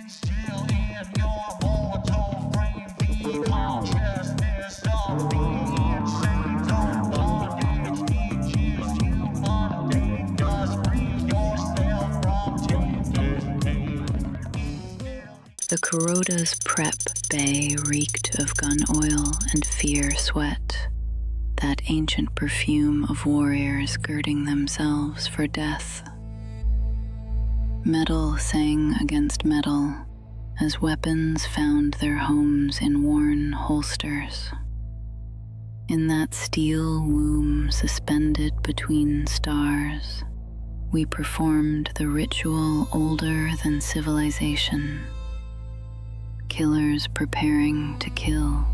Still in your mortal frame, the consciousness of the insane zone. Bondage teaches you mundane, just free yourself from taking pain. The Kuroda's prep bay reeked of gun oil and fear sweat, that ancient perfume of warriors girding themselves for death. Metal sang against metal as weapons found their homes in worn holsters. In that steel womb suspended between stars, we performed the ritual older than civilization. Killers preparing to kill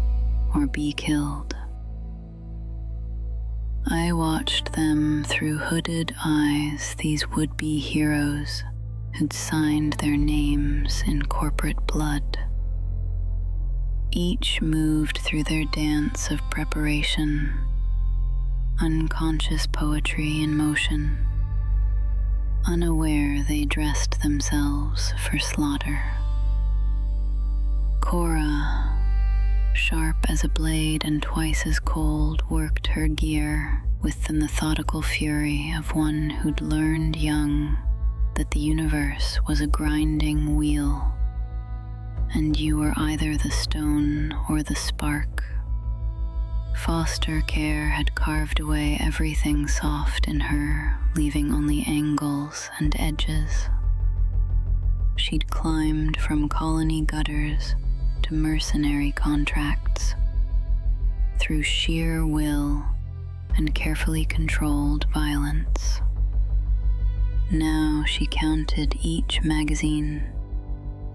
or be killed. I watched them through hooded eyes, these would-be heroes who'd signed their names in corporate blood. Each moved through their dance of preparation, unconscious poetry in motion. Unaware they dressed themselves for slaughter. Cora, sharp as a blade and twice as cold, worked her gear with the methodical fury of one who'd learned young that the universe was a grinding wheel, and you were either the stone or the spark. Foster care had carved away everything soft in her, leaving only angles and edges. She'd climbed from colony gutters to mercenary contracts through sheer will and carefully controlled violence. Now she counted each magazine,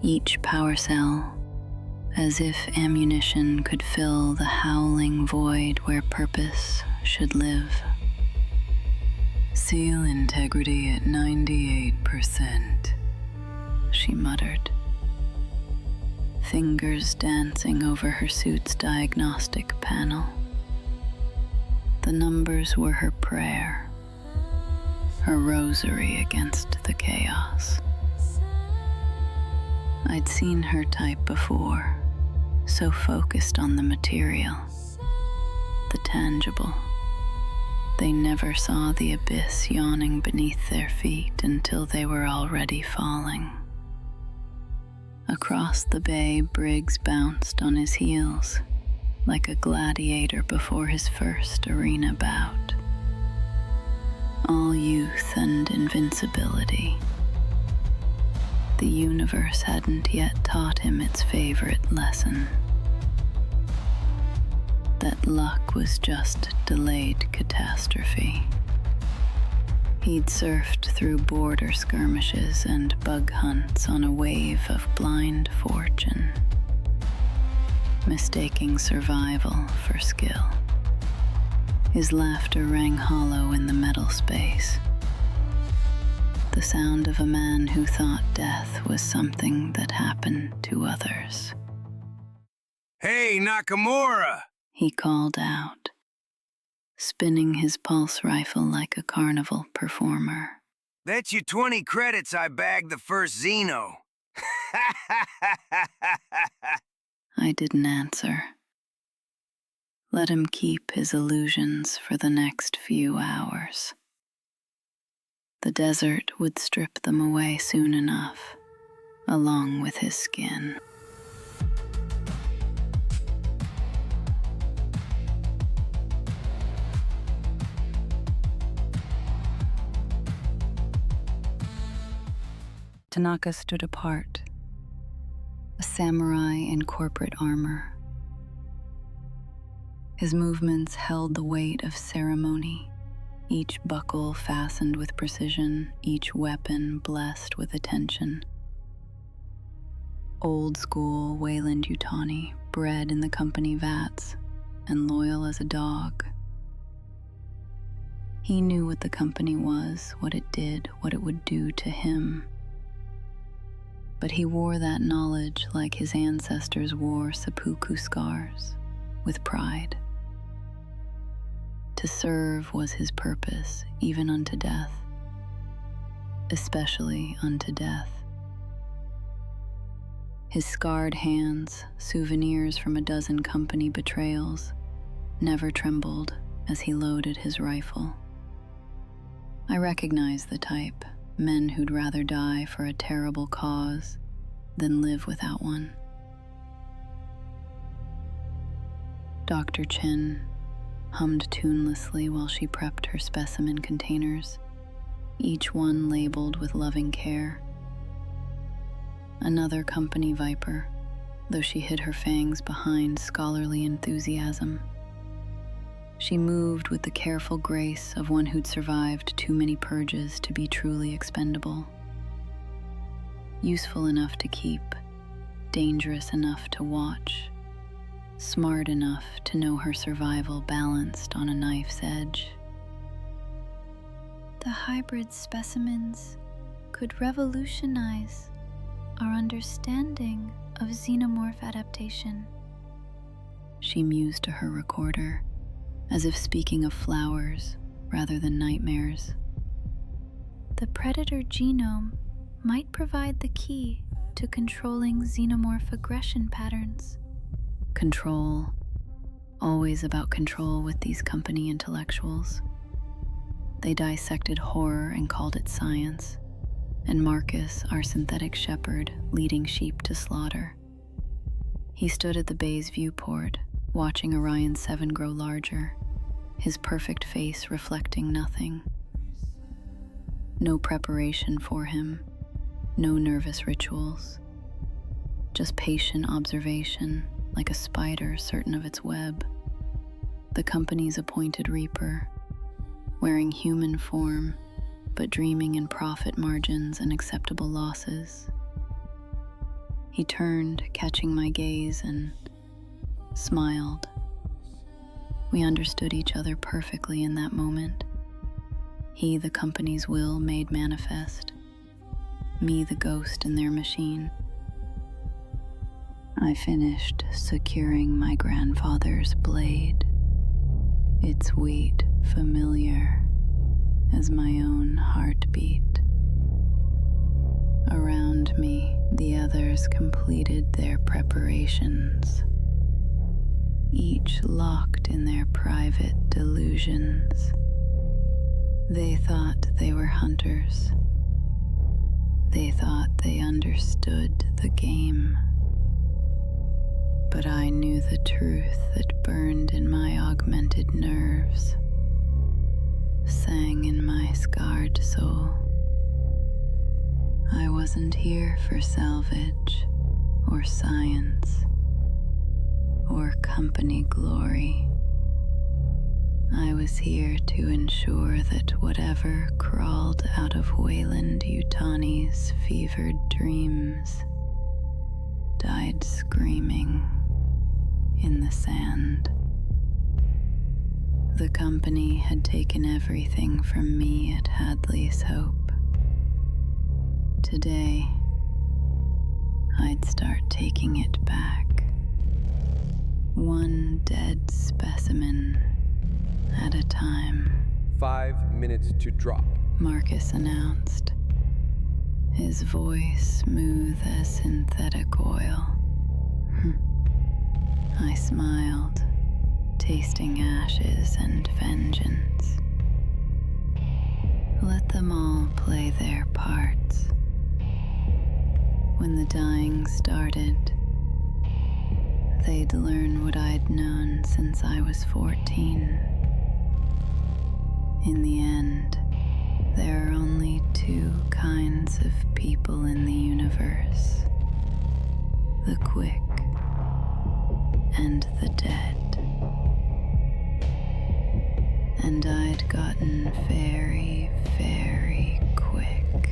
each power cell, as if ammunition could fill the howling void where purpose should live. Seal integrity at 98%, she muttered, fingers dancing over her suit's diagnostic panel. The numbers were her prayer, her rosary against the chaos. I'd seen her type before, so focused on the material, the tangible. They never saw the abyss yawning beneath their feet until they were already falling. Across the bay, Briggs bounced on his heels, like a gladiator before his first arena bout. All youth and invincibility. The universe hadn't yet taught him its favorite lesson. That luck was just delayed catastrophe. He'd surfed through border skirmishes and bug hunts on a wave of blind fortune, mistaking survival for skill. His laughter rang hollow in the metal space, the sound of a man who thought death was something that happened to others. "Hey, Nakamura!" he called out, spinning his pulse rifle like a carnival performer. "Bet you 20 credits I bagged the first Xeno." I didn't answer. Let him keep his illusions for the next few hours. The desert would strip them away soon enough, along with his skin. Tanaka stood apart, a samurai in corporate armor. His movements held the weight of ceremony, each buckle fastened with precision, each weapon blessed with attention. Old school Wayland Yutani, bred in the company vats and loyal as a dog. He knew what the company was, what it did, what it would do to him. But he wore that knowledge like his ancestors wore seppuku scars, with pride. To serve was his purpose, even unto death, especially unto death. His scarred hands, souvenirs from a dozen company betrayals, never trembled as he loaded his rifle. I recognized the type, men who'd rather die for a terrible cause than live without one. Dr. Chen hummed tunelessly while she prepped her specimen containers, each one labeled with loving care. Another company viper, though she hid her fangs behind scholarly enthusiasm. She moved with the careful grace of one who'd survived too many purges to be truly expendable. Useful enough to keep, dangerous enough to watch, smart enough to know her survival balanced on a knife's edge. The hybrid specimens could revolutionize our understanding of xenomorph adaptation. She mused to her recorder, as if speaking of flowers rather than nightmares. The predator genome might provide the key to controlling xenomorph aggression patterns. Control, always about control with these company intellectuals. They dissected horror and called it science, and Marcus, our synthetic shepherd, leading sheep to slaughter. He stood at the bay's viewport, watching Orion 7 grow larger, his perfect face reflecting nothing. No preparation for him, no nervous rituals, just patient observation, like a spider certain of its web. The company's appointed reaper, wearing human form, but dreaming in profit margins and acceptable losses. He turned, catching my gaze, and smiled. We understood each other perfectly in that moment. He, the company's will made manifest. Me, the ghost in their machine. I finished securing my grandfather's blade, its weight familiar as my own heartbeat. Around me, the others completed their preparations, each locked in their private delusions. They thought they were hunters. They thought they understood the game. But I knew the truth that burned in my augmented nerves, sang in my scarred soul. I wasn't here for salvage or science or company glory. I was here to ensure that whatever crawled out of Wayland Yutani's fevered dreams died screaming in the sand. The company had taken everything from me at Hadley's Hope. Today, I'd start taking it back. One dead specimen at a time. 5 minutes to drop. Marcus announced, his voice smooth as synthetic oil. I smiled, tasting ashes and vengeance. Let them all play their parts. When the dying started, they'd learn what I'd known since I was 14. In the end, there are only two kinds of people in the universe: the quick and the dead. And I'd gotten very, very quick.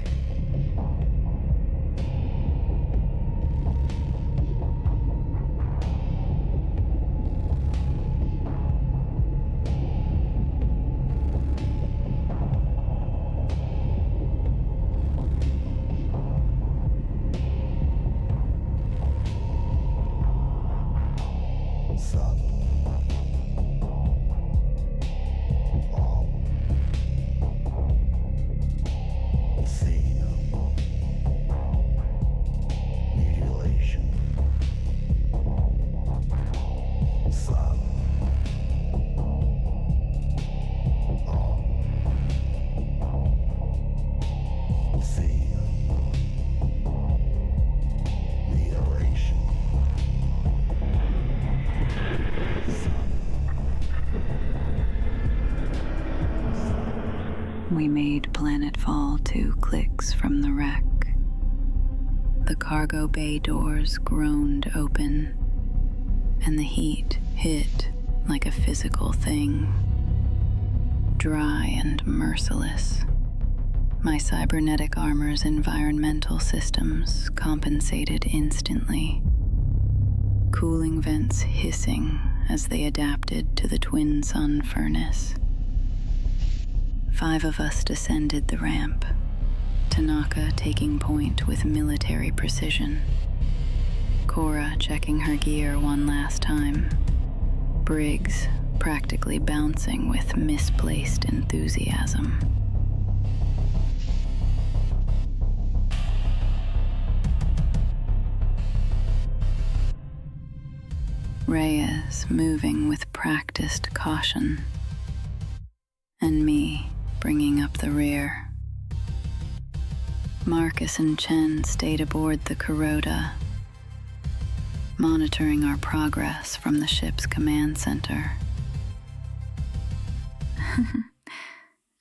made planetfall 2 clicks from the wreck. The cargo bay doors groaned open, and the heat hit like a physical thing, dry and merciless. My cybernetic armor's environmental systems compensated instantly, cooling vents hissing as they adapted to the twin sun furnace. 5 of us descended the ramp, Tanaka taking point with military precision, Cora checking her gear one last time, Briggs practically bouncing with misplaced enthusiasm. Reyes moving with practiced caution, and me bringing up the rear. Marcus and Chen stayed aboard the Kuroda, monitoring our progress from the ship's command center.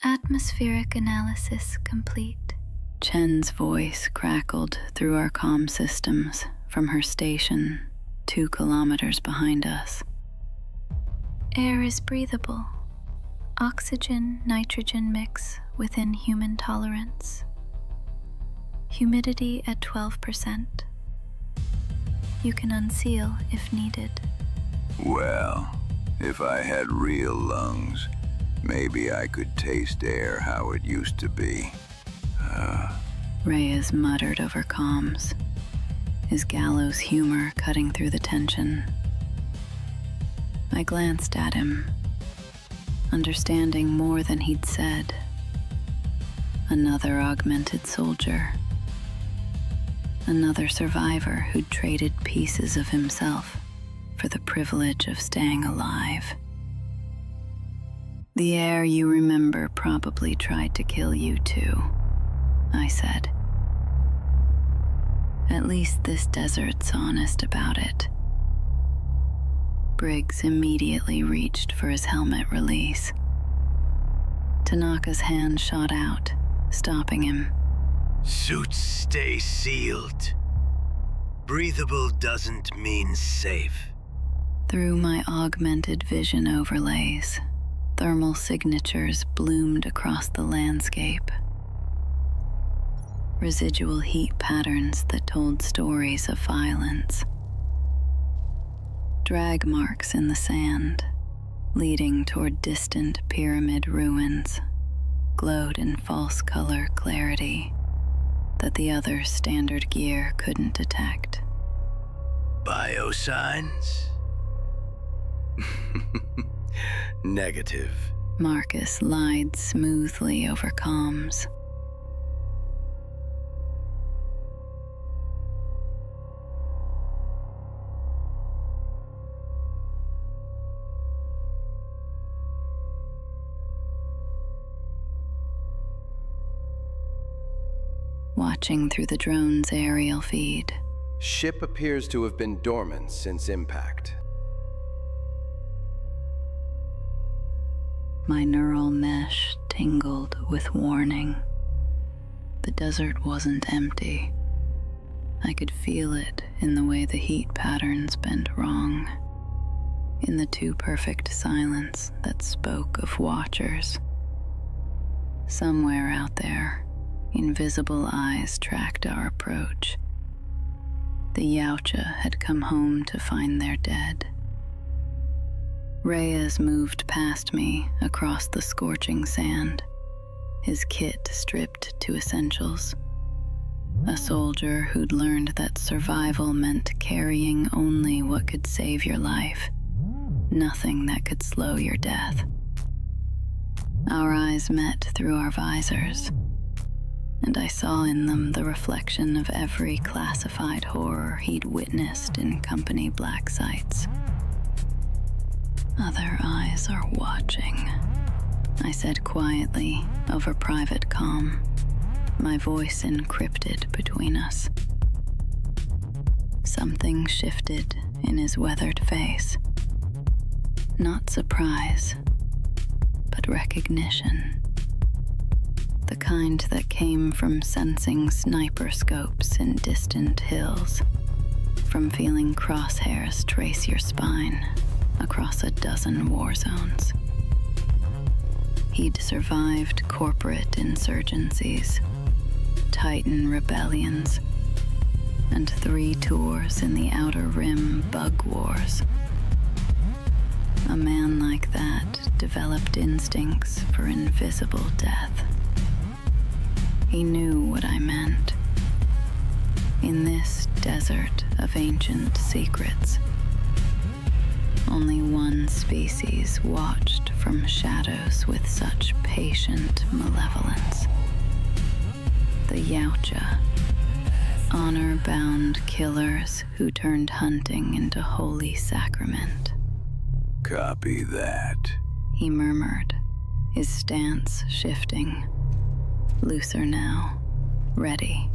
Atmospheric analysis complete. Chen's voice crackled through our comm systems from her station 2 kilometers behind us. Air is breathable. Oxygen-nitrogen mix within human tolerance. Humidity at 12%. You can unseal if needed. Well, if I had real lungs, maybe I could taste air how it used to be. Reyes muttered over comms, his gallows humor cutting through the tension. I glanced at him, understanding more than he'd said. Another augmented soldier. Another survivor who'd traded pieces of himself for the privilege of staying alive. The air you remember probably tried to kill you too, I said. At least this desert's honest about it. Briggs immediately reached for his helmet release. Tanaka's hand shot out, stopping him. Suits stay sealed. Breathable doesn't mean safe. Through my augmented vision overlays, thermal signatures bloomed across the landscape. Residual heat patterns that told stories of violence. Drag marks in the sand, leading toward distant pyramid ruins, glowed in false color clarity that the other standard gear couldn't detect. Biosigns? Negative. Marcus lied smoothly over comms. Watching through the drone's aerial feed. Ship appears to have been dormant since impact. My neural mesh tingled with warning. The desert wasn't empty. I could feel it in the way the heat patterns bent wrong, in the too perfect silence that spoke of watchers. Somewhere out there, invisible eyes tracked our approach. The Yautja had come home to find their dead. Reyes moved past me across the scorching sand, his kit stripped to essentials. A soldier who'd learned that survival meant carrying only what could save your life, nothing that could slow your death. Our eyes met through our visors, and I saw in them the reflection of every classified horror he'd witnessed in company black sites. Other eyes are watching, I said quietly over private comm, my voice encrypted between us. Something shifted in his weathered face. Not surprise, but recognition. The kind that came from sensing sniper scopes in distant hills, from feeling crosshairs trace your spine across a dozen war zones. He'd survived corporate insurgencies, Titan rebellions, and 3 tours in the Outer Rim bug wars. A man like that developed instincts for invisible death. He knew what I meant. In this desert of ancient secrets, only one species watched from shadows with such patient malevolence. The Yautja, honor-bound killers who turned hunting into holy sacrament. Copy that. He murmured, his stance shifting. Looser now, ready.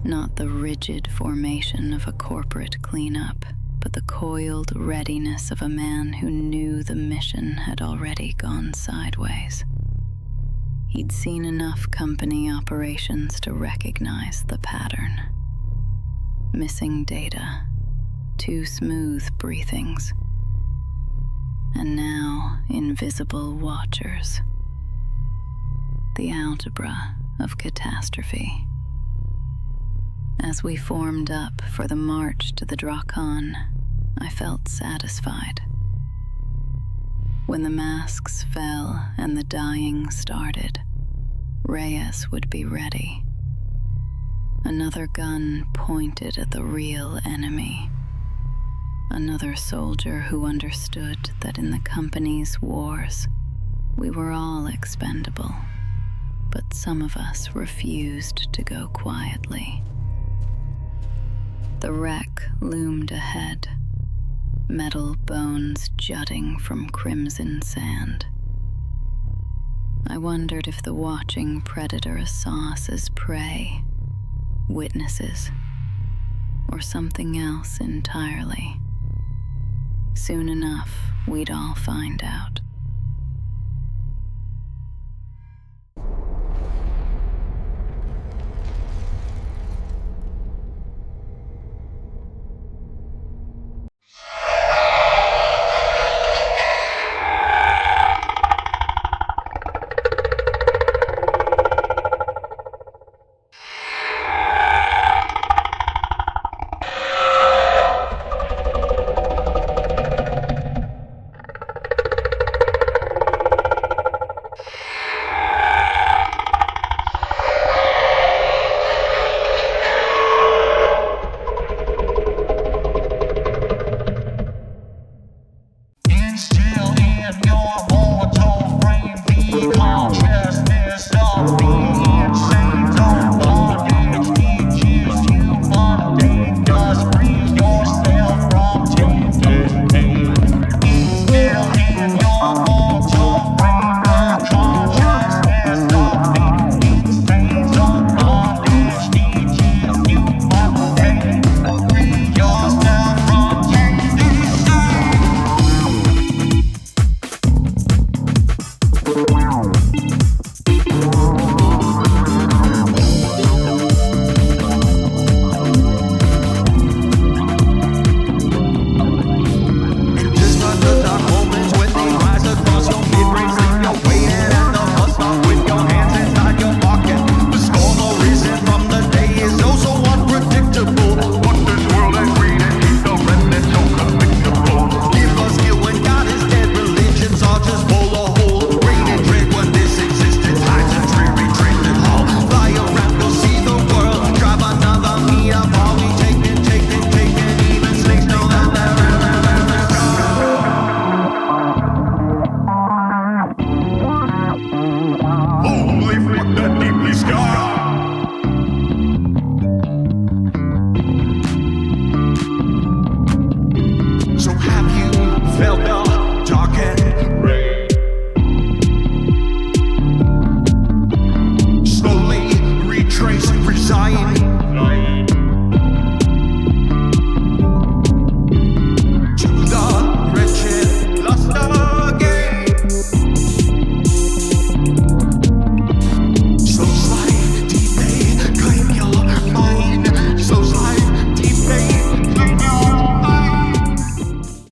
Not the rigid formation of a corporate cleanup, but the coiled readiness of a man who knew the mission had already gone sideways. He'd seen enough company operations to recognize the pattern. Missing data, too smooth briefings, and now invisible watchers. The algebra of catastrophe. As we formed up for the march to the Drakhan, I felt satisfied. When the masks fell and the dying started, Reyes would be ready. Another gun pointed at the real enemy. Another soldier who understood that in the company's wars, we were all expendable, but some of us refused to go quietly. The wreck loomed ahead, metal bones jutting from crimson sand. I wondered if the watching predator saw us as prey, witnesses, or something else entirely. Soon enough, we'd all find out.